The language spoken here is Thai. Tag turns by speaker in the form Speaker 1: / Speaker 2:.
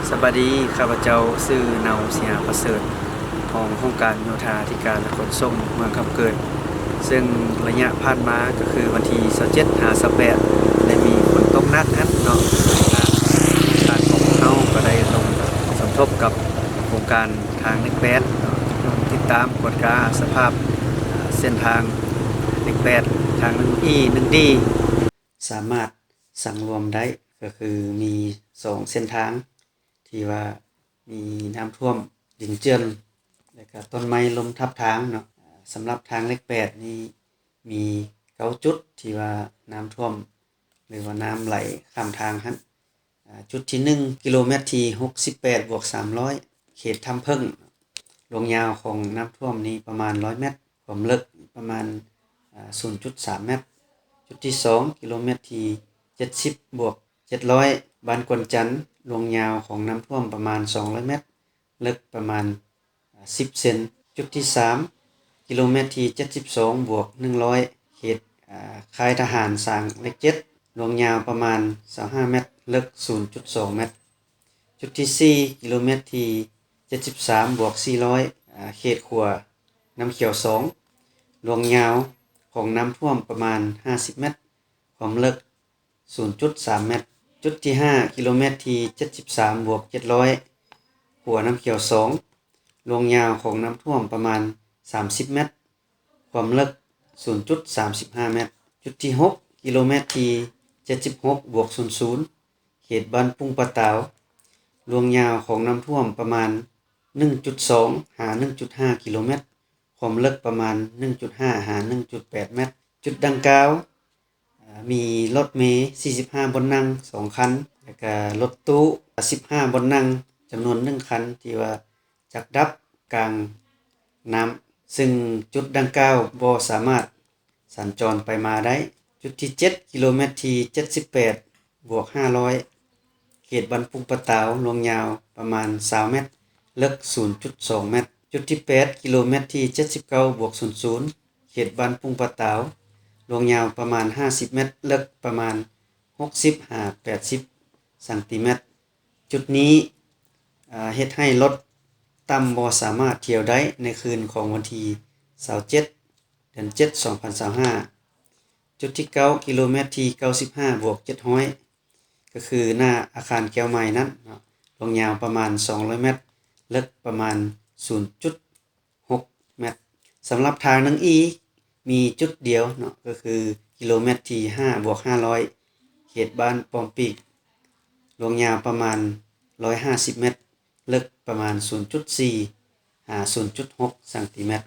Speaker 1: สวัสดีข้าพเจ้าชื่อเนาเสียประเสริฐของโครงการโยธาธิการและขนส่งเมืองคำเกิดซึ่งระยะผ่านมาก็คือวันที่27 28ได้มีฝนตกหนักเนาะการของเฮาก็ได้ลงสมทบกับโครงการทางเล็กแปดเนาะติดตามกวดกาสภาพเส้นทางเล็กแปดทาง1E 1D สามารถสั่งรวมได้ก็คือมี2เส้นทางที่ว่ามีน้ำท่วมดินเจือนแล้วก็ต้นไม้ล้มทับทางเนาะสำหรับทางเลข8นี่มี9จุดที่ว่าน้ำท่วมหรือว่าน้ำไหลข้ามทางหั่นจุดที่1กิโลเมตรที่68+300เขตถ้ำผึ้งลงยาวของน้ำท่วมนี้ประมาณ100เมตรความลึกประมาณ0.3 เมตรจุดที่2กิโลเมตรที่70+700บ้านกวนจันทน์ลงยาวของน้ำท่วมประมาณ200เมตรลึกประมาณ10เซนจุดที่3กิโลเมตรที่72+100เขตค่ายทหารสร้างเลข7ลงยาวประมาณ25เมตรลึก0.2 เมตรจุดที่4กิโลเมตรที่73+400เขตขัวน้ำเขียว2ลงยาวของน้ำท่วมประมาณ50เมตรความลึก0.3 เมตรจุดที่5กิโลเมตรที่73+700ขัวน้ำเขียว2ลงยาวของน้ำท่วมประมาณ30เมตรความลึก0.35 เมตรจุดที่6กิโลเมตรที่76+00เขตบ้านปุงปะตาวลงยาวของน้ำท่วมประมาณ 1.2 หา 1.5 กิโลเมตรความลึกประมาณ 1.5 หา 1.8 เมตรจุดดังกล่าวมีรถเมล์45บนนั่ง2คันแล้วก็รถตู้15บนนั่งจำนวน1คันที่ว่าจักดับกลางน้ำซึ่งจุดดังกล่าวบ่สามารถสัญจรไปมาได้จุดที่7กิโลเมตรที่78+500เขตบ้านปุงปะตาวลงยาวประมาณ20เมตรลึก 0.2 เมตรจุดที่8กิโลเมตรที่79+00เขตบ้านปุงปะตาวลงยาวประมาณ50เมตรลึกประมาณ60หา80ซนติเมตรจุดนี้เฮ็ดให้รถต่ำบ่สามารถเที่ยวได้ในคืนของวันที่27เดือน7 2025จุดที่9กิโลเมตรที่95+700ก็คือหน้าอาคารแก้วใหม่นั้นลงยาวประมาณ200เมตรลึกประมาณ 0.6 เมตรสำหรับทาง 1E มีจุดเดียวเนาะก็คือกิโลเมตรที่5+500เขตบ้านปอมปีกลงยาวประมาณ150เมตรลึกประมาณ 0.4 หา 0.6 ซนติเมตร